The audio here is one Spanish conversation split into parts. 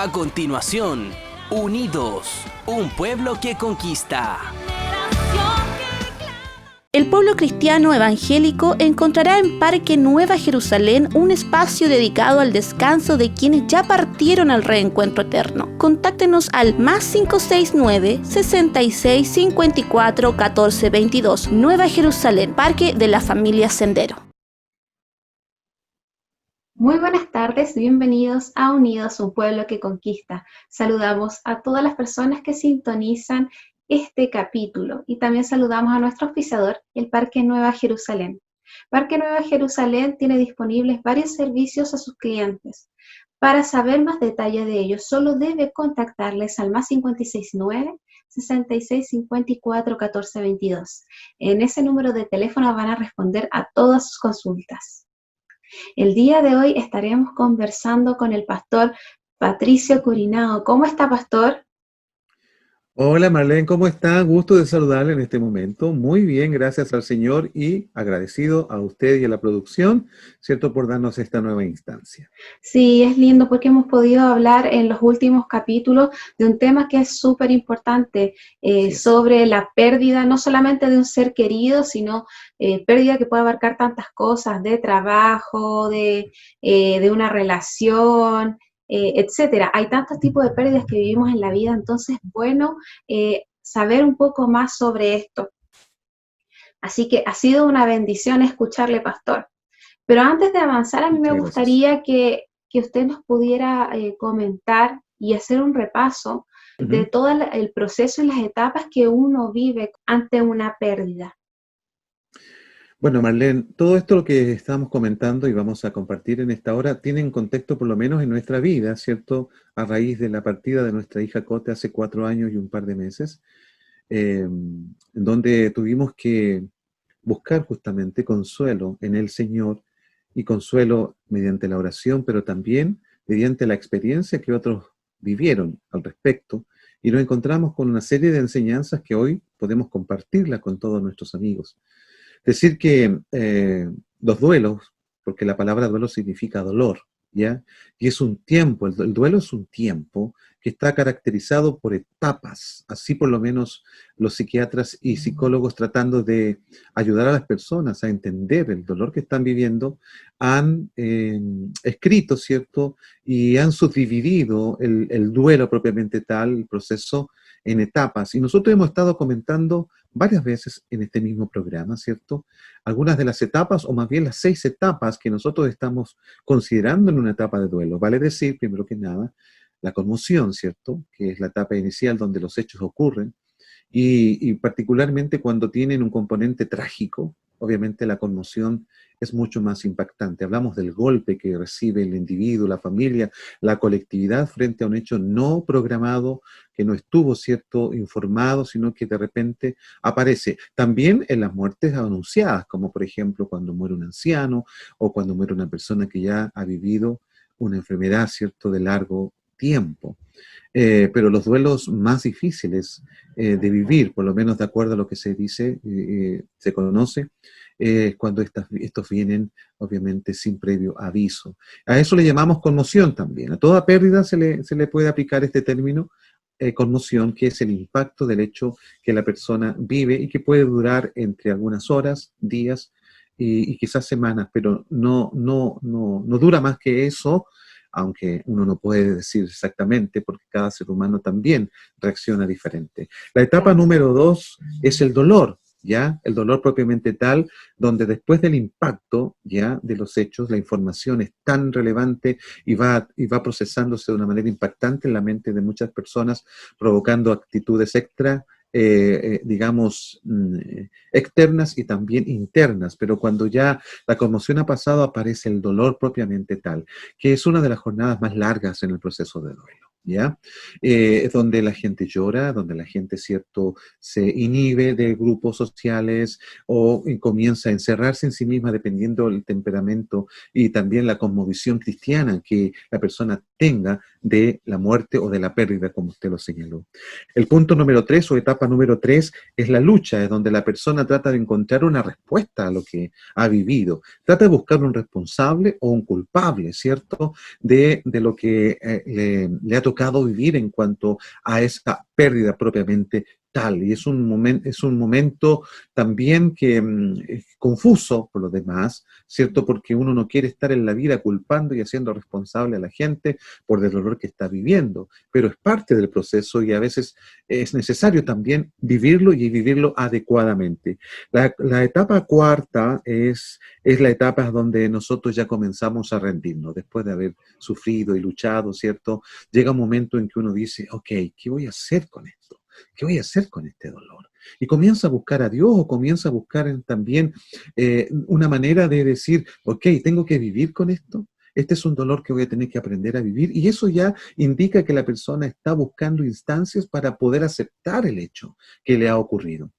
A continuación, Unidos, un pueblo que conquista. El pueblo cristiano evangélico encontrará en Parque Nueva Jerusalén un espacio dedicado al descanso de quienes ya partieron al reencuentro eterno. Contáctenos al +569 66 54 14 22. Nueva Jerusalén, Parque de la Familia Sendero. Muy buenas tardes, bienvenidos a Unidos, un pueblo que conquista. Saludamos a todas las personas que sintonizan este capítulo y también saludamos a nuestro auspiciador, el Parque Nueva Jerusalén. Parque Nueva Jerusalén tiene disponibles varios servicios a sus clientes. Para saber más detalle de ellos, solo debe contactarles al +569 66 54 14 22. En ese número de teléfono van a responder a todas sus consultas. El día de hoy estaremos conversando con el pastor Patricio Curinao. ¿Cómo está, pastor? Hola Marlene, ¿cómo está? Gusto de saludarle en este momento. Muy bien, gracias al Señor y agradecido a usted y a la producción, ¿cierto?, por darnos esta nueva instancia. Sí, es lindo porque hemos podido hablar en los últimos capítulos de un tema que es súper importante, sobre la pérdida no solamente de un ser querido, sino pérdida que puede abarcar tantas cosas, de trabajo, de una relación, etcétera. Hay tantos tipos de pérdidas que vivimos en la vida, entonces, bueno, saber un poco más sobre esto. Así que ha sido una bendición escucharle, pastor. Pero antes de avanzar, a mí me gustaría que usted nos pudiera comentar y hacer un repaso de todo el proceso y las etapas que uno vive ante una pérdida. Bueno, Marlene, todo esto lo que estamos comentando y vamos a compartir en esta hora tiene un contexto por lo menos en nuestra vida, ¿cierto? A raíz de la partida de nuestra hija Cote hace 4 años y un par de meses, en donde tuvimos que buscar justamente consuelo en el Señor y consuelo mediante la oración, pero también mediante la experiencia que otros vivieron al respecto. Y nos encontramos con una serie de enseñanzas que hoy podemos compartirlas con todos nuestros amigos. Decir que los duelos, porque la palabra duelo significa dolor, ¿ya? Y es un tiempo, el duelo es un tiempo que está caracterizado por etapas, así por lo menos los psiquiatras y psicólogos tratando de ayudar a las personas a entender el dolor que están viviendo, han escrito, ¿cierto? Y han subdividido el duelo propiamente tal, el proceso en etapas. Y nosotros hemos estado comentando varias veces en este mismo programa, ¿cierto? Algunas de las etapas, o más bien las 6 etapas que nosotros estamos considerando en una etapa de duelo. Vale decir, primero que nada, la conmoción, ¿cierto? Que es la etapa inicial donde los hechos ocurren. Y particularmente cuando tienen un componente trágico, obviamente la conmoción es mucho más impactante. Hablamos del golpe que recibe el individuo, la familia, la colectividad frente a un hecho no programado, que no estuvo, ¿cierto?, informado, sino que de repente aparece. También en las muertes anunciadas, como por ejemplo cuando muere un anciano o cuando muere una persona que ya ha vivido una enfermedad, ¿cierto?, de largo tiempo. Pero los duelos más difíciles de vivir, por lo menos de acuerdo a lo que se dice, se conoce, cuando estos vienen obviamente sin previo aviso. A eso le llamamos conmoción también. A toda pérdida se le puede aplicar este término, conmoción, que es el impacto del hecho que la persona vive y que puede durar entre algunas horas, días y quizás semanas, pero no dura más que eso, aunque uno no puede decir exactamente porque cada ser humano también reacciona diferente. La etapa número 2 es el dolor, ¿ya? El dolor propiamente tal, donde después del impacto, ¿ya?, de los hechos, la información es tan relevante y va procesándose de una manera impactante en la mente de muchas personas, provocando actitudes digamos, externas y también internas, pero cuando ya la conmoción ha pasado aparece el dolor propiamente tal, que es una de las jornadas más largas en el proceso de duelo, ¿ya? Es donde la gente llora, donde la gente, ¿cierto?, se inhibe de grupos sociales o comienza a encerrarse en sí misma dependiendo del temperamento y también la cosmovisión cristiana que la persona tenga de la muerte o de la pérdida, como usted lo señaló. El punto número 3 o etapa número 3 es la lucha, es donde la persona trata de encontrar una respuesta a lo que ha vivido. Trata de buscar un responsable o un culpable, ¿cierto?, de lo que le ha tocado vivir en cuanto a esa pérdida propiamente tal. Y es un momento también que es confuso por lo demás, ¿cierto? Porque uno no quiere estar en la vida culpando y haciendo responsable a la gente por el dolor que está viviendo, pero es parte del proceso y a veces es necesario también vivirlo y vivirlo adecuadamente. La etapa cuarta es la etapa donde nosotros ya comenzamos a rendirnos, después de haber sufrido y luchado, ¿cierto? Llega un momento en que uno dice, ok, ¿qué voy a hacer con esto? ¿Qué voy a hacer con este dolor? Y comienza a buscar a Dios o comienza a buscar también una manera de decir, ok, tengo que vivir con esto. Este es un dolor que voy a tener que aprender a vivir y eso ya indica que la persona está buscando instancias para poder aceptar el hecho que le ha ocurrido.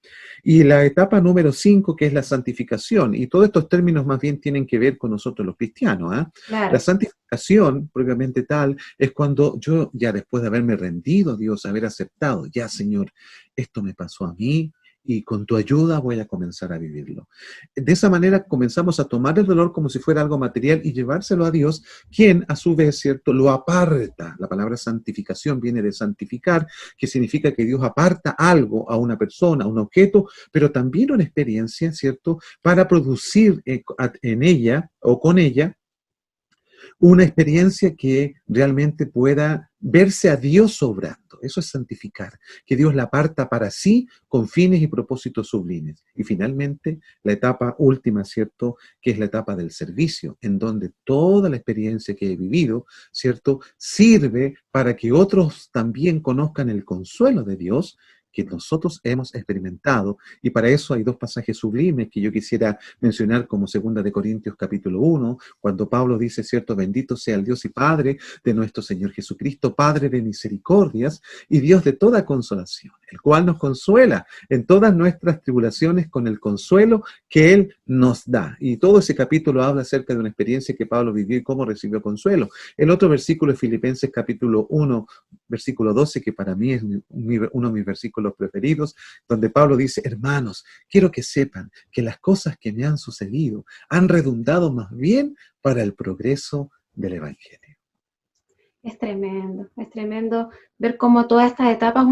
Y la etapa número 5, que es la santificación, y todos estos términos más bien tienen que ver con nosotros los cristianos. La Claro. santificación, propiamente tal, es cuando yo ya después de haberme rendido a Dios, haber aceptado, ya Señor, esto me pasó a mí, y con tu ayuda voy a comenzar a vivirlo. De esa manera comenzamos a tomar el dolor como si fuera algo material y llevárselo a Dios, quien a su vez, ¿cierto?, lo aparta. La palabra santificación viene de santificar, que significa que Dios aparta algo a una persona, a un objeto, pero también una experiencia, ¿cierto?, para producir en ella o con ella una experiencia que realmente pueda verse a Dios obrando. Eso es santificar, que Dios la aparta para sí con fines y propósitos sublimes. Y finalmente, la etapa última, ¿cierto?, que es la etapa del servicio, en donde toda la experiencia que he vivido, ¿cierto?, sirve para que otros también conozcan el consuelo de Dios que nosotros hemos experimentado, y para eso hay dos pasajes sublimes que yo quisiera mencionar, como 2 de Corintios capítulo 1, cuando Pablo dice, cierto, bendito sea el Dios y Padre de nuestro Señor Jesucristo, Padre de misericordias y Dios de toda consolación, el cual nos consuela en todas nuestras tribulaciones con el consuelo que Él nos da. Y todo ese capítulo habla acerca de una experiencia que Pablo vivió y cómo recibió consuelo. El otro versículo es Filipenses capítulo 1, versículo 12, que para mí es uno de mis versículos preferidos, donde Pablo dice, hermanos, quiero que sepan que las cosas que me han sucedido han redundado más bien para el progreso del Evangelio. Es tremendo ver cómo todas estas etapas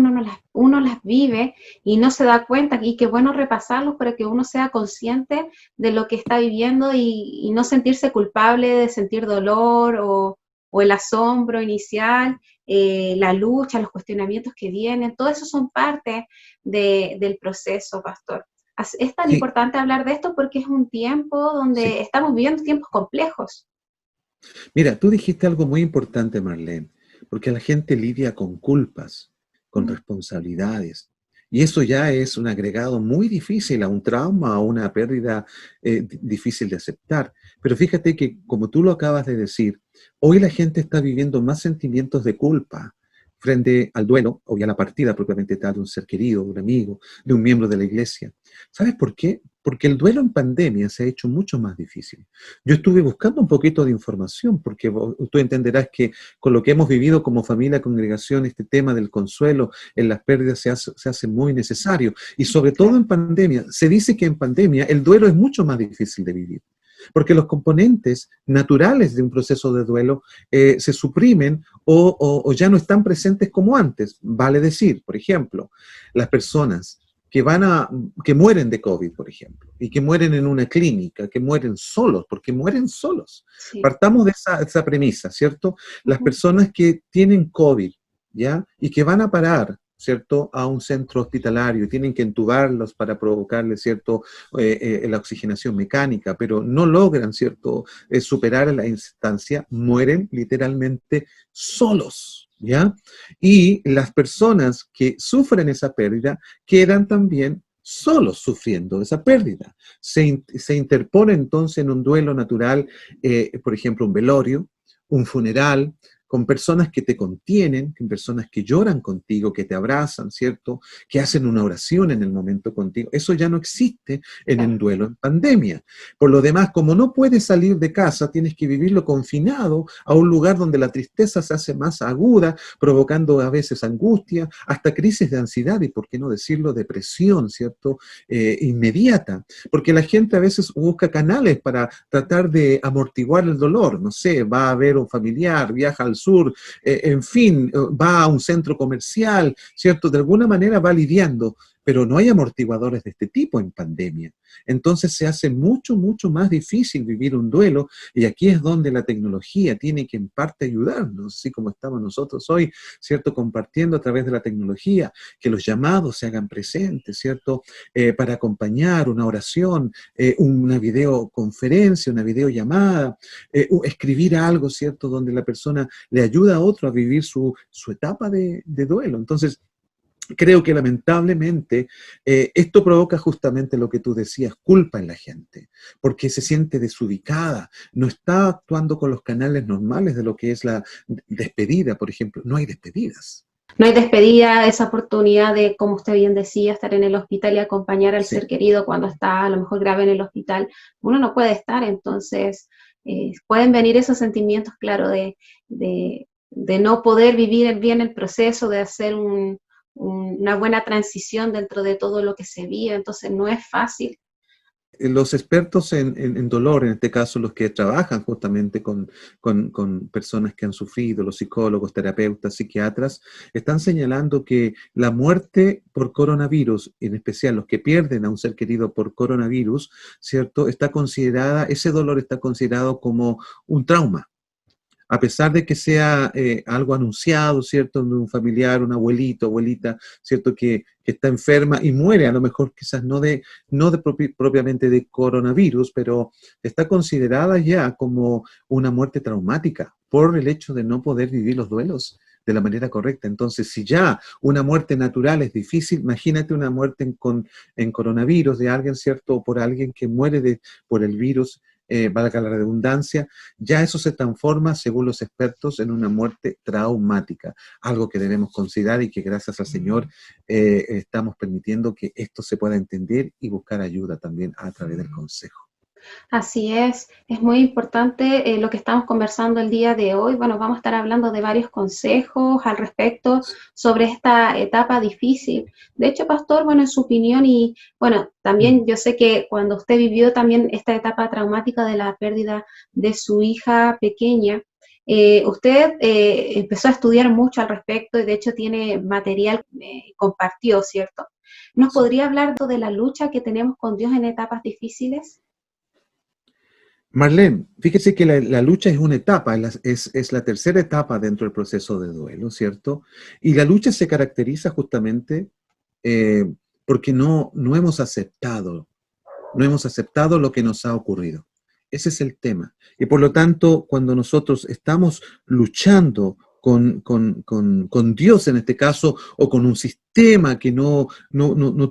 uno las vive y no se da cuenta, y qué bueno repasarlos para que uno sea consciente de lo que está viviendo y no sentirse culpable de sentir dolor o el asombro inicial, la lucha, los cuestionamientos que vienen, todo eso son parte del proceso, pastor. Es tan Sí, importante hablar de esto porque es un tiempo sí. donde estamos viviendo tiempos complejos. Mira, tú dijiste algo muy importante, Marlene, porque la gente lidia con culpas, con Mm. responsabilidades, y eso ya es un agregado muy difícil a un trauma, a una pérdida difícil de aceptar. Pero fíjate que, como tú lo acabas de decir, hoy la gente está viviendo más sentimientos de culpa frente al duelo o ya a la partida propiamente tal de un ser querido, de un amigo, de un miembro de la iglesia. ¿Sabes por qué? Porque el duelo en pandemia se ha hecho mucho más difícil. Yo estuve buscando un poquito de información, porque tú entenderás que con lo que hemos vivido como familia, congregación, este tema del consuelo en las pérdidas se hace muy necesario. Y sobre todo Claro. en pandemia, se dice que en pandemia el duelo es mucho más difícil de vivir, porque los componentes naturales de un proceso de duelo se suprimen o ya no están presentes como antes. Vale decir, por ejemplo, las personas que mueren de COVID, por ejemplo, y que mueren en una clínica, que mueren solos, porque mueren solos. Sí. Partamos de esa premisa, ¿cierto? Las Ujú. personas que tienen COVID, ¿ya? Y que van a parar, ¿cierto?, a un centro hospitalario y tienen que entubarlos para provocarles, ¿cierto?, la oxigenación mecánica, pero no logran, ¿cierto?, superar la instancia, mueren literalmente solos, ¿ya? Y las personas que sufren esa pérdida quedan también solos sufriendo esa pérdida. Se interpone entonces en un duelo natural, por ejemplo, un velorio, un funeral, con personas que te contienen, con personas que lloran contigo, que te abrazan, ¿cierto? Que hacen una oración en el momento contigo. Eso ya no existe en el duelo en pandemia. Por lo demás, como no puedes salir de casa, tienes que vivirlo confinado a un lugar donde la tristeza se hace más aguda, provocando a veces angustia, hasta crisis de ansiedad y, por qué no decirlo, depresión, ¿cierto? Inmediata. Porque la gente a veces busca canales para tratar de amortiguar el dolor. No sé, va a ver un familiar, viaja al sur, en fin, va a un centro comercial, ¿cierto? De alguna manera va lidiando, pero no hay amortiguadores de este tipo en pandemia. Entonces se hace mucho, mucho más difícil vivir un duelo, y aquí es donde la tecnología tiene que en parte ayudarnos, así como estamos nosotros hoy, ¿cierto? Compartiendo a través de la tecnología, que los llamados se hagan presentes, ¿cierto? Para acompañar una oración, una videoconferencia, una videollamada, escribir algo, ¿cierto? Donde la persona le ayuda a otro a vivir su etapa de duelo. Entonces, creo que lamentablemente esto provoca justamente lo que tú decías, culpa en la gente, porque se siente desubicada, no está actuando con los canales normales de lo que es la despedida, por ejemplo. No hay despedidas. No hay despedida, esa oportunidad de, como usted bien decía, estar en el hospital y acompañar al Sí. ser querido cuando está a lo mejor grave en el hospital. Uno no puede estar, entonces pueden venir esos sentimientos, claro, de no poder vivir bien el proceso, de hacer una buena transición dentro de todo lo que se vive, entonces no es fácil. Los expertos en dolor, en este caso los que trabajan justamente con personas que han sufrido, los psicólogos, terapeutas, psiquiatras, están señalando que la muerte por coronavirus, en especial los que pierden a un ser querido por coronavirus, ¿cierto? Ese dolor está considerado como un trauma. A pesar de que sea algo anunciado, ¿cierto?, de un familiar, un abuelito, abuelita, ¿cierto?, que está enferma y muere, a lo mejor quizás propiamente de coronavirus, pero está considerada ya como una muerte traumática por el hecho de no poder vivir los duelos de la manera correcta. Entonces, si ya una muerte natural es difícil, imagínate una muerte en coronavirus de alguien, ¿cierto?, o por alguien que muere por el virus, valga la redundancia, ya eso se transforma, según los expertos, en una muerte traumática, algo que debemos considerar y que gracias al Señor estamos permitiendo que esto se pueda entender y buscar ayuda también a través del consejo. Así es muy importante lo que estamos conversando el día de hoy. Bueno, vamos a estar hablando de varios consejos al respecto sobre esta etapa difícil. De hecho, pastor, bueno, en su opinión y bueno, también yo sé que cuando usted vivió también esta etapa traumática de la pérdida de su hija pequeña, usted empezó a estudiar mucho al respecto y de hecho tiene material, compartió, ¿cierto? ¿Nos podría hablar de la lucha que tenemos con Dios en etapas difíciles? Marlene, fíjese que la lucha es una etapa, es la tercera etapa dentro del proceso de duelo, ¿cierto? Y la lucha se caracteriza justamente eh, porque no hemos aceptado lo que nos ha ocurrido. Ese es el tema. Y por lo tanto, cuando nosotros estamos luchando con Dios en este caso, o con un sistema que no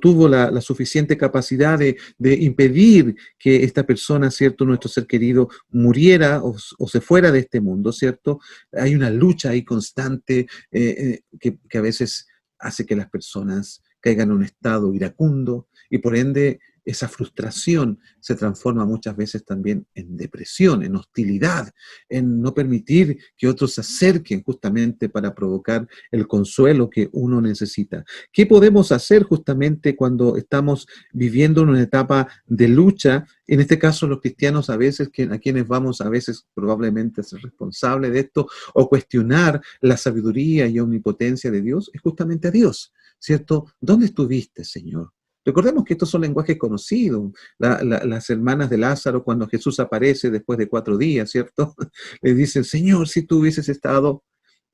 tuvo la suficiente capacidad de impedir que esta persona, ¿cierto?, nuestro ser querido, muriera o se fuera de este mundo, ¿cierto? Hay una lucha ahí constante que a veces hace que las personas caigan en un estado iracundo y por ende esa frustración se transforma muchas veces también en depresión, en hostilidad, en no permitir que otros se acerquen justamente para provocar el consuelo que uno necesita. ¿Qué podemos hacer justamente cuando estamos viviendo una etapa de lucha? En este caso, los cristianos a veces, a quienes vamos a veces probablemente a ser responsables de esto o cuestionar la sabiduría y omnipotencia de Dios, es justamente a Dios, ¿cierto? ¿Dónde estuviste, Señor? Recordemos que estos son lenguajes conocidos. Las hermanas de Lázaro, cuando Jesús aparece después de 4 días, ¿cierto? Le dicen, Señor, si tú hubieses estado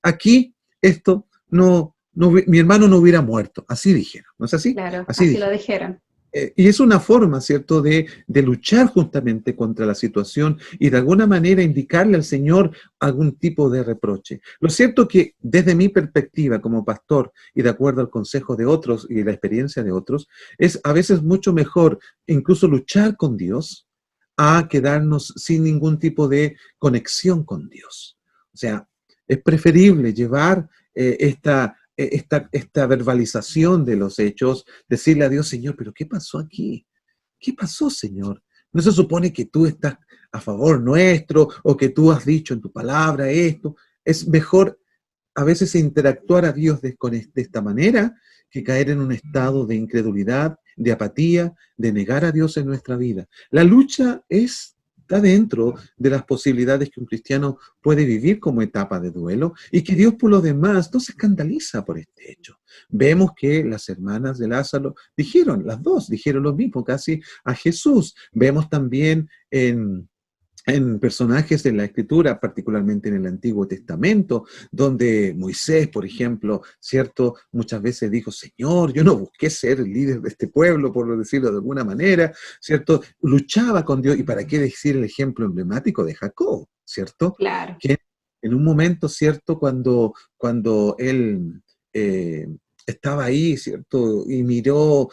aquí, mi hermano no hubiera muerto. Así dijeron, ¿no es así? Claro, Así así lo dijeron. dijeron. Y es una forma, ¿cierto?, de luchar justamente contra la situación y de alguna manera indicarle al Señor algún tipo de reproche. Lo cierto que desde mi perspectiva como pastor y de acuerdo al consejo de otros y la experiencia de otros, es a veces mucho mejor incluso luchar con Dios a quedarnos sin ningún tipo de conexión con Dios. O sea, Es preferible llevar esta verbalización de los hechos, decirle a Dios, Señor, pero ¿qué pasó aquí? ¿Qué pasó, Señor? ¿No se supone que tú estás a favor nuestro o que tú has dicho en tu palabra esto? Es mejor a veces interactuar a Dios de esta manera que caer en un estado de incredulidad, de apatía, de negar a Dios en nuestra vida. La lucha está dentro de las posibilidades que un cristiano puede vivir como etapa de duelo y que Dios por lo demás no se escandaliza por este hecho. Vemos que las hermanas de Lázaro las dos dijeron lo mismo casi a Jesús. Vemos también en personajes de la Escritura, particularmente en el Antiguo Testamento, donde Moisés, por ejemplo, ¿cierto? Muchas veces dijo, Señor, yo no busqué ser el líder de este pueblo, por decirlo de alguna manera, ¿cierto? Luchaba con Dios, y para qué decir el ejemplo emblemático de Jacob, ¿cierto? Claro. Que en un momento, ¿cierto? Cuando él estaba ahí, ¿cierto? Y venía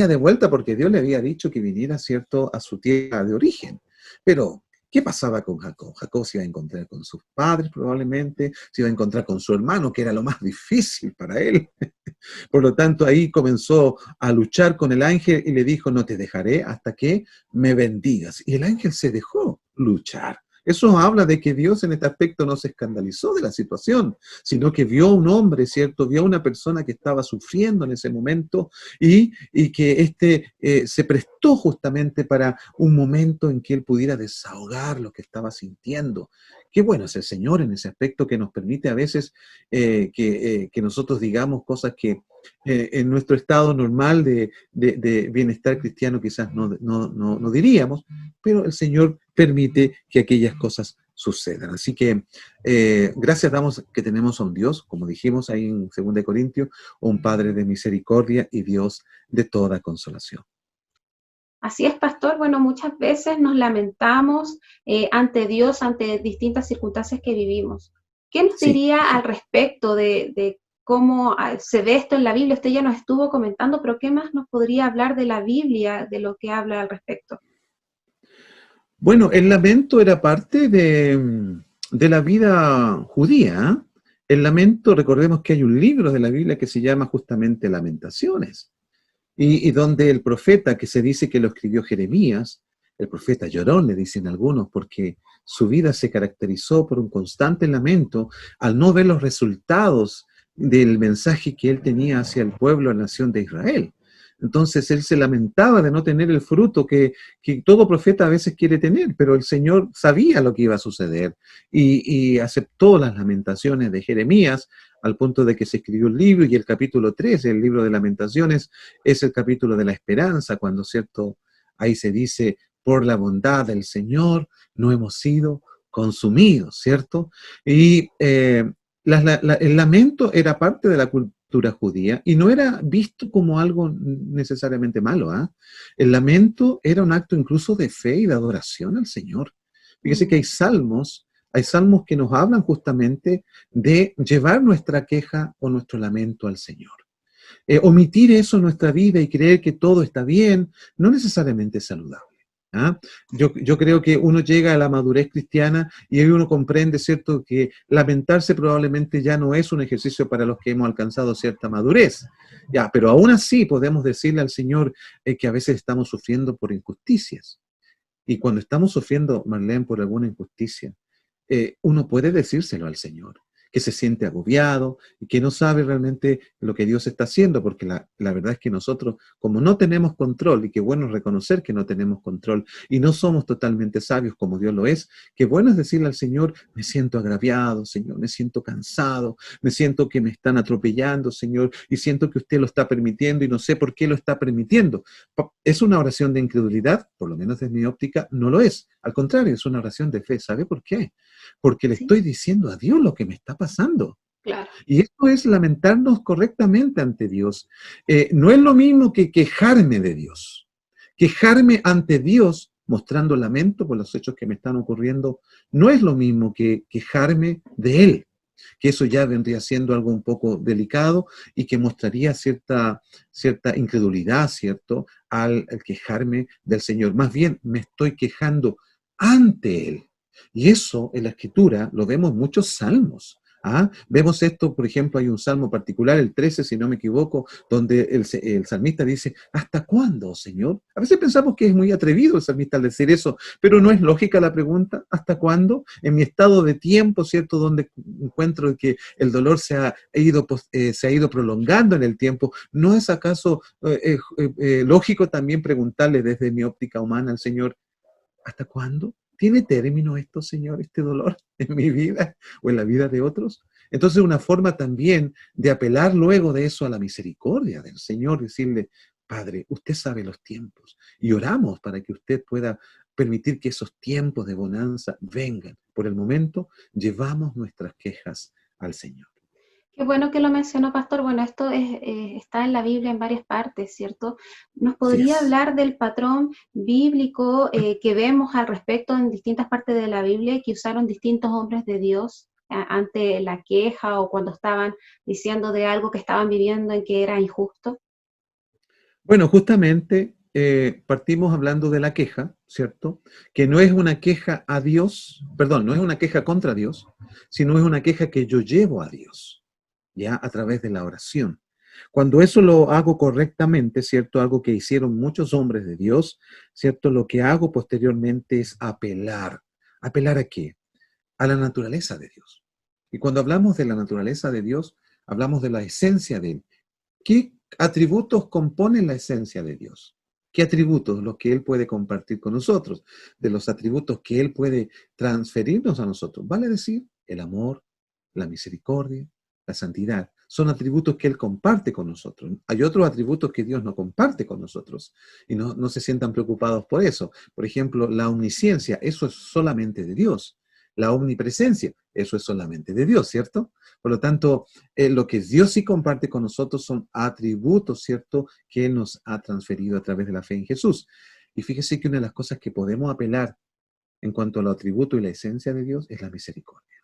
de vuelta porque Dios le había dicho que viniera, ¿cierto?, a su tierra de origen. Pero, ¿qué pasaba con Jacob? Jacob se iba a encontrar con sus padres probablemente, se iba a encontrar con su hermano, que era lo más difícil para él. Por lo tanto, ahí comenzó a luchar con el ángel y le dijo, no te dejaré hasta que me bendigas. Y el ángel se dejó luchar. Eso habla de que Dios en este aspecto no se escandalizó de la situación, sino que vio a un hombre, ¿cierto? Vio a una persona que estaba sufriendo en ese momento y que se prestó justamente para un momento en que él pudiera desahogar lo que estaba sintiendo. Qué bueno es el Señor en ese aspecto que nos permite a veces que nosotros digamos cosas que en nuestro estado normal de bienestar cristiano quizás no diríamos, pero el Señor permite que aquellas cosas sucedan. Así que gracias damos que tenemos a un Dios, como dijimos ahí en 2 Corintios, un Padre de misericordia y Dios de toda consolación. Así es, pastor. Bueno, muchas veces nos lamentamos ante Dios, ante distintas circunstancias que vivimos. ¿Qué nos Sí. diría al respecto de cómo se ve esto en la Biblia? Usted ya nos estuvo comentando, pero ¿qué más nos podría hablar de la Biblia, de lo que habla al respecto? Bueno, el lamento era parte de la vida judía. El lamento, recordemos que hay un libro de la Biblia que se llama justamente Lamentaciones. Y donde el profeta, que se dice que lo escribió Jeremías, el profeta llorón, le dicen algunos, porque su vida se caracterizó por un constante lamento al no ver los resultados del mensaje que él tenía hacia el pueblo, la nación de Israel. Entonces él se lamentaba de no tener el fruto que todo profeta a veces quiere tener, pero el Señor sabía lo que iba a suceder y aceptó las lamentaciones de Jeremías al punto de que se escribió un libro, y el capítulo 3 del libro de Lamentaciones es el capítulo de la esperanza, cuando, ¿cierto?, ahí se dice, por la bondad del Señor no hemos sido consumidos, ¿cierto? Y el lamento era parte de la cultura judía y no era visto como algo necesariamente malo, ¿ah? El lamento era un acto incluso de fe y de adoración al Señor. Fíjese que hay salmos que nos hablan justamente de llevar nuestra queja o nuestro lamento al Señor. Omitir eso en nuestra vida y creer que todo está bien, no necesariamente es saludable. ¿Ah? Yo creo que uno llega a la madurez cristiana y ahí uno comprende, ¿cierto?, que lamentarse probablemente ya no es un ejercicio para los que hemos alcanzado cierta madurez. Ya, pero aún así podemos decirle al Señor que a veces estamos sufriendo por injusticias. Y cuando estamos sufriendo, Marlene, por alguna injusticia, uno puede decírselo al Señor, que se siente agobiado y que no sabe realmente lo que Dios está haciendo, porque la verdad es que nosotros, como no tenemos control, y qué bueno reconocer que no tenemos control, y no somos totalmente sabios como Dios lo es, qué bueno es decirle al Señor, me siento agraviado, Señor, me siento cansado, me siento que me están atropellando, Señor, y siento que usted lo está permitiendo y no sé por qué lo está permitiendo. ¿Es una oración de incredulidad? Por lo menos desde mi óptica, no lo es. Al contrario, es una oración de fe. ¿Sabe por qué? Porque le Sí, estoy diciendo a Dios lo que me está pasando. claro. Y esto es lamentarnos correctamente ante Dios. No es lo mismo que quejarme de Dios. Quejarme ante Dios mostrando lamento por los hechos que me están ocurriendo no es lo mismo que quejarme de Él, que eso ya vendría siendo algo un poco delicado y que mostraría cierta incredulidad, ¿cierto?, al quejarme del Señor. Más bien me estoy quejando ante Él. Y eso en la Escritura lo vemos en muchos salmos. ¿Ah? Vemos esto, por ejemplo, hay un salmo particular, el 13, si no me equivoco, donde el salmista dice, ¿hasta cuándo, Señor? A veces pensamos que es muy atrevido el salmista al decir eso, pero no es lógica la pregunta, ¿hasta cuándo? En mi estado de tiempo, ¿cierto? Donde encuentro que el dolor se ha ido prolongando en el tiempo, ¿no es acaso lógico también preguntarle desde mi óptica humana al Señor, ¿hasta cuándo? ¿Tiene término esto, Señor, este dolor en mi vida o en la vida de otros? Entonces, una forma también de apelar luego de eso a la misericordia del Señor, decirle, Padre, usted sabe los tiempos y oramos para que usted pueda permitir que esos tiempos de bonanza vengan. Por el momento, llevamos nuestras quejas al Señor. Qué bueno que lo mencionó, pastor. Bueno, esto está en la Biblia en varias partes, ¿cierto? ¿Nos Así podría es. hablar del patrón bíblico que vemos al respecto en distintas partes de la Biblia que usaron distintos hombres de Dios ante la queja o cuando estaban diciendo de algo que estaban viviendo en que era injusto? Bueno, justamente partimos hablando de la queja, ¿cierto? Que no es una queja a Dios, perdón, no es una queja contra Dios, sino es una queja que yo llevo a Dios, ¿ya? A través de la oración. Cuando eso lo hago correctamente, ¿cierto? Algo que hicieron muchos hombres de Dios, ¿cierto? Lo que hago posteriormente es apelar. ¿Apelar a qué? A la naturaleza de Dios. Y cuando hablamos de la naturaleza de Dios, hablamos de la esencia de Él. ¿Qué atributos componen la esencia de Dios? ¿Qué atributos? Los que Él puede compartir con nosotros, de los atributos que Él puede transferirnos a nosotros. Vale decir, el amor, la misericordia, la santidad. Son atributos que Él comparte con nosotros. Hay otros atributos que Dios no comparte con nosotros y no se sientan preocupados por eso. Por ejemplo, la omnisciencia, eso es solamente de Dios. La omnipresencia, eso es solamente de Dios, ¿cierto? Por lo tanto, lo que Dios sí comparte con nosotros son atributos, ¿cierto?, que Él nos ha transferido a través de la fe en Jesús. Y fíjese que una de las cosas que podemos apelar en cuanto a los atributos y la esencia de Dios es la misericordia.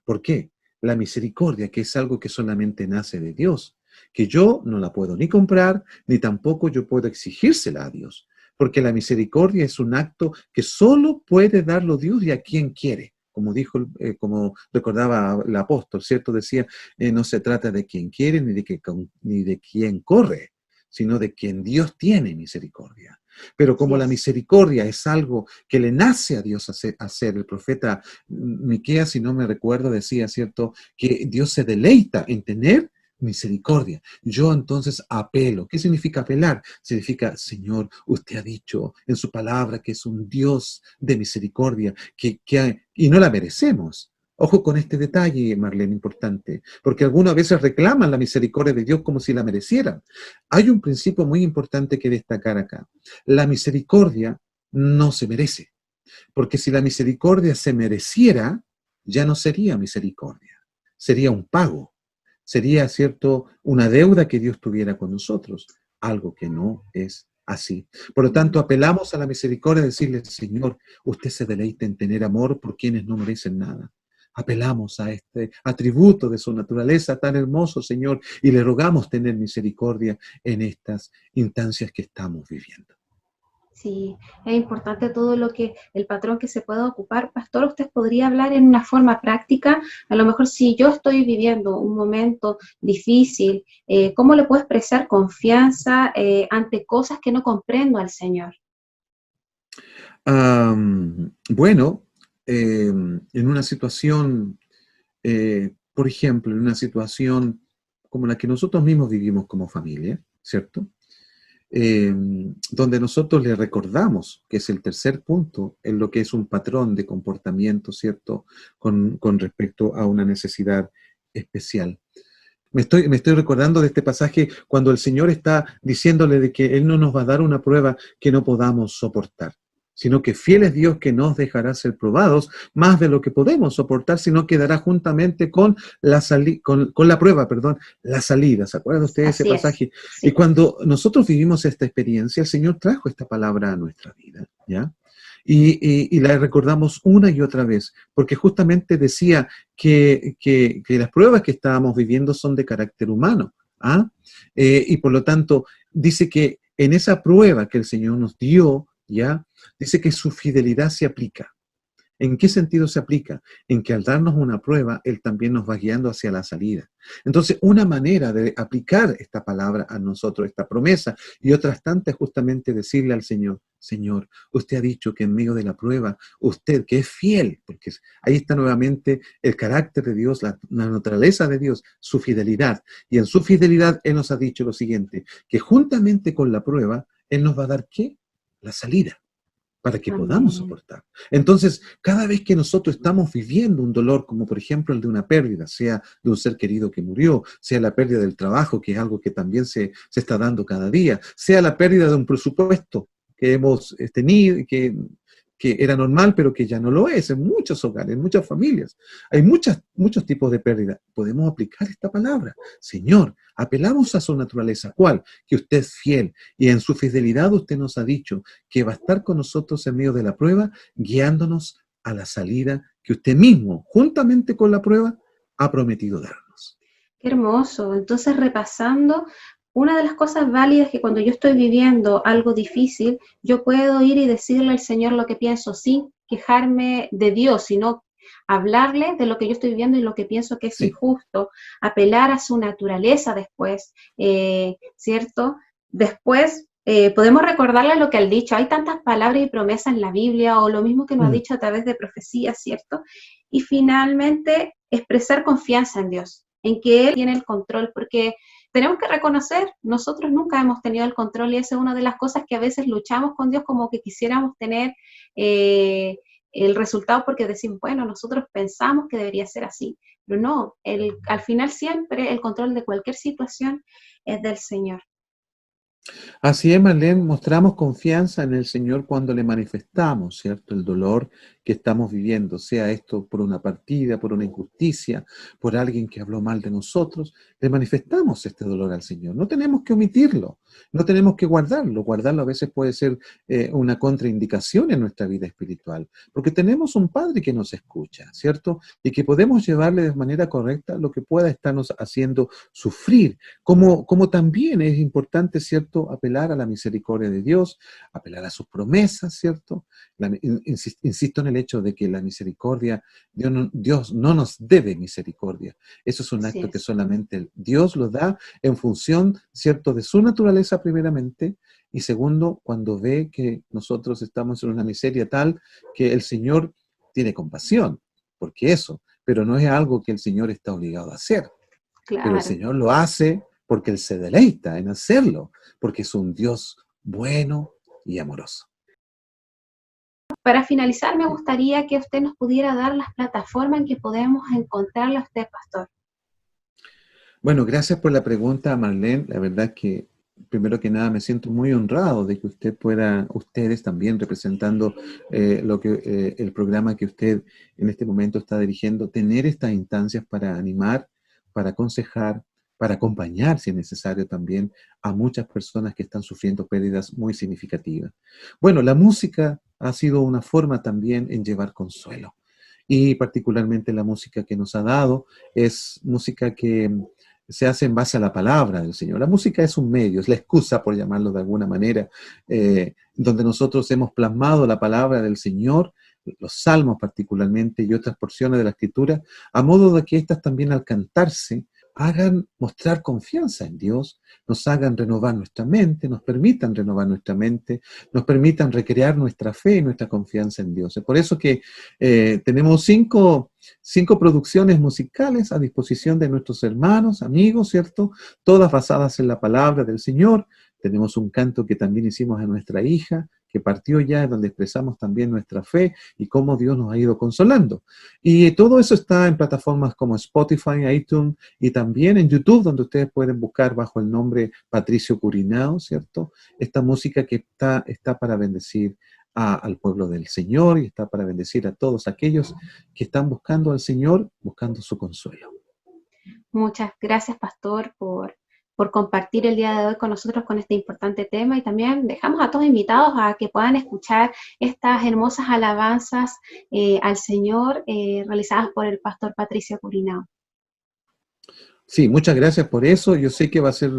¿Por qué? La misericordia, que es algo que solamente nace de Dios, que yo no la puedo ni comprar, ni tampoco yo puedo exigírsela a Dios, porque la misericordia es un acto que solo puede darlo Dios y a quien quiere. Como dijo, como recordaba el apóstol, ¿cierto? Decía, no se trata de quien quiere ni de quien corre, sino de quien Dios tiene misericordia. Pero Así como la es. misericordia es algo que le nace a Dios hacer, el profeta Miqueas, si no me recuerdo, decía, ¿cierto?, que Dios se deleita en tener misericordia. Yo entonces apelo. ¿Qué significa apelar? Significa, Señor, usted ha dicho en su palabra que es un Dios de misericordia, y no la merecemos. Ojo con este detalle, Marlene, importante, porque algunas veces reclaman la misericordia de Dios como si la merecieran. Hay un principio muy importante que destacar acá. La misericordia no se merece, porque si la misericordia se mereciera, ya no sería misericordia, sería un pago, sería, ¿cierto?, una deuda que Dios tuviera con nosotros, algo que no es así. Por lo tanto, apelamos a la misericordia, decirle, Señor, usted se deleita en tener amor por quienes no merecen nada. Apelamos a este atributo de su naturaleza tan hermoso, Señor, y le rogamos tener misericordia en estas instancias que estamos viviendo. Sí, es importante todo lo que el patrón que se pueda ocupar. Pastor, usted podría hablar en una forma práctica, a lo mejor si yo estoy viviendo un momento difícil, ¿cómo le puedo expresar confianza ante cosas que no comprendo al Señor? Bueno, en una situación, por ejemplo, en una situación como la que nosotros mismos vivimos como familia, ¿cierto? Donde nosotros le recordamos, que es el tercer punto, en lo que es un patrón de comportamiento, ¿cierto?, con respecto a una necesidad especial. Me estoy recordando de este pasaje cuando el Señor está diciéndole de que Él no nos va a dar una prueba que no podamos soportar, sino que fiel es Dios que nos dejará ser probados más de lo que podemos soportar, sino que dará juntamente con la prueba, la salida. ¿Se acuerdan ustedes de ese Así es, pasaje? Y sí, cuando nosotros vivimos esta experiencia, el Señor trajo esta palabra a nuestra vida, ¿ya? Y la recordamos una y otra vez, porque justamente decía que las pruebas que estábamos viviendo son de carácter humano, ¿ah? Y por lo tanto, dice que en esa prueba que el Señor nos dio, ¿ya?, dice que su fidelidad se aplica. ¿En qué sentido se aplica? En que al darnos una prueba, Él también nos va guiando hacia la salida. Entonces, una manera de aplicar esta palabra a nosotros, esta promesa, y otras tantas, justamente decirle al Señor, Señor, usted ha dicho que en medio de la prueba, usted que es fiel, porque ahí está nuevamente el carácter de Dios, la naturaleza de Dios, su fidelidad. Y en su fidelidad, Él nos ha dicho lo siguiente, que juntamente con la prueba, Él nos va a dar ¿qué? La salida, para que podamos Amén. soportar. Entonces, cada vez que nosotros estamos viviendo un dolor, como por ejemplo el de una pérdida, sea de un ser querido que murió, sea la pérdida del trabajo, que es algo que también se está dando cada día, sea la pérdida de un presupuesto que hemos tenido, que era normal, pero que ya no lo es en muchos hogares, en muchas familias. Hay muchos tipos de pérdida. Podemos aplicar esta palabra. Señor, apelamos a su naturaleza. ¿Cuál? Que usted es fiel. Y en su fidelidad usted nos ha dicho que va a estar con nosotros en medio de la prueba, guiándonos a la salida que usted mismo, juntamente con la prueba, ha prometido darnos. Qué hermoso. Entonces, repasando, una de las cosas válidas es que cuando yo estoy viviendo algo difícil, yo puedo ir y decirle al Señor lo que pienso sin quejarme de Dios, sino hablarle de lo que yo estoy viviendo y lo que pienso que es Sí. injusto, apelar a su naturaleza después, ¿cierto? Después podemos recordarle lo que él ha dicho. Hay tantas palabras y promesas en la Biblia, o lo mismo que nos ha dicho a través de profecías, ¿cierto? Y finalmente, expresar confianza en Dios, en que Él tiene el control, porque tenemos que reconocer, nosotros nunca hemos tenido el control, y esa es una de las cosas que a veces luchamos con Dios, como que quisiéramos tener el resultado, porque decimos, bueno, nosotros pensamos que debería ser así, pero no, al final siempre el control de cualquier situación es del Señor. Así es, Marlene, mostramos confianza en el Señor cuando le manifestamos, ¿cierto? El dolor que estamos viviendo, sea esto por una partida, por una injusticia, por alguien que habló mal de nosotros, le manifestamos este dolor al Señor. No tenemos que omitirlo, no tenemos que guardarlo. Guardarlo a veces puede ser una contraindicación en nuestra vida espiritual, porque tenemos un Padre que nos escucha, ¿cierto? Y que podemos llevarle de manera correcta lo que pueda estarnos haciendo sufrir, como también es importante, ¿cierto?, apelar a la misericordia de Dios, apelar a sus promesas, ¿cierto? Insisto en el hecho de que la misericordia, Dios no nos debe misericordia. Eso es un Así acto que es. solamente Dios lo da en función, ¿cierto?, de su naturaleza primeramente, y segundo, cuando ve que nosotros estamos en una miseria tal que el Señor tiene compasión, porque eso, pero no es algo que el Señor está obligado a hacer. Pero el Claro. Señor lo hace porque Él se deleita en hacerlo, porque es un Dios bueno y amoroso. Para finalizar, me gustaría que usted nos pudiera dar las plataformas en que podemos encontrarla a usted, pastor. Bueno, gracias por la pregunta, Marlene. La verdad es que, primero que nada, me siento muy honrado de que ustedes también representando el programa que usted en este momento está dirigiendo, tener estas instancias para animar, para aconsejar, para acompañar, si es necesario también, a muchas personas que están sufriendo pérdidas muy significativas. Bueno, la música ha sido una forma también en llevar consuelo. Y particularmente la música que nos ha dado es música que se hace en base a la palabra del Señor. La música es un medio, es la excusa, por llamarlo de alguna manera, donde nosotros hemos plasmado la palabra del Señor, los salmos particularmente y otras porciones de la Escritura, a modo de que éstas también al cantarse hagan mostrar confianza en Dios, nos hagan renovar nuestra mente, nos permitan renovar nuestra mente, nos permitan recrear nuestra fe y nuestra confianza en Dios. Es por eso que tenemos cinco producciones musicales a disposición de nuestros hermanos, amigos, ¿cierto? Todas basadas en la palabra del Señor. Tenemos un canto que también hicimos a nuestra hija, que partió ya, donde expresamos también nuestra fe y cómo Dios nos ha ido consolando. Y todo eso está en plataformas como Spotify, iTunes y también en YouTube, donde ustedes pueden buscar bajo el nombre Patricio Curinao, ¿cierto? Esta música que está para bendecir al pueblo del Señor y está para bendecir a todos aquellos que están buscando al Señor, buscando su consuelo. Muchas gracias, pastor, por compartir el día de hoy con nosotros con este importante tema, y también dejamos a todos invitados a que puedan escuchar estas hermosas alabanzas al Señor realizadas por el pastor Patricio Curinao. Sí, muchas gracias por eso. Yo sé que va a ser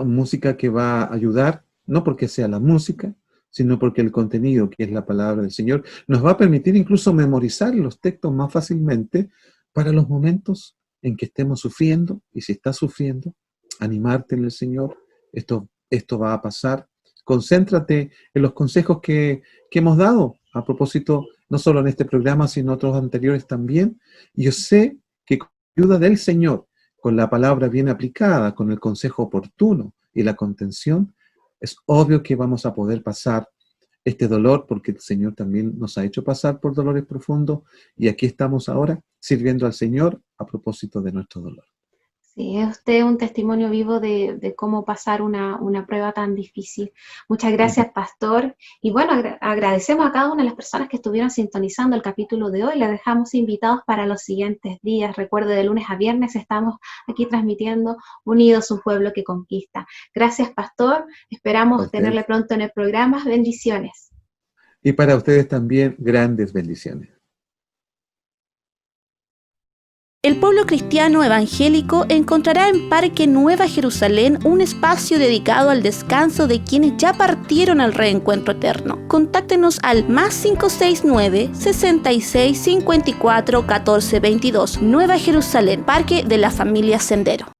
música que va a ayudar, no porque sea la música, sino porque el contenido, que es la palabra del Señor, nos va a permitir incluso memorizar los textos más fácilmente para los momentos en que estemos sufriendo, y si estás sufriendo, animarte en el Señor, esto va a pasar. Concéntrate en los consejos que hemos dado a propósito, no solo en este programa, sino otros anteriores también. Y yo sé que con la ayuda del Señor, con la palabra bien aplicada, con el consejo oportuno y la contención, es obvio que vamos a poder pasar este dolor, porque el Señor también nos ha hecho pasar por dolores profundos, y aquí estamos ahora sirviendo al Señor a propósito de nuestro dolor. Sí, es usted un testimonio vivo de cómo pasar una prueba tan difícil. Muchas gracias, pastor. Y bueno, agradecemos a cada una de las personas que estuvieron sintonizando el capítulo de hoy. Les dejamos invitados para los siguientes días. Recuerde, de lunes a viernes estamos aquí transmitiendo Unidos, un pueblo que conquista. Gracias, pastor. Esperamos tenerle pronto en el programa. Bendiciones. Y para ustedes también, grandes bendiciones. El pueblo cristiano evangélico encontrará en Parque Nueva Jerusalén un espacio dedicado al descanso de quienes ya partieron al reencuentro eterno. Contáctenos al +569 66 54 14 22. Nueva Jerusalén, Parque de la Familia Sendero.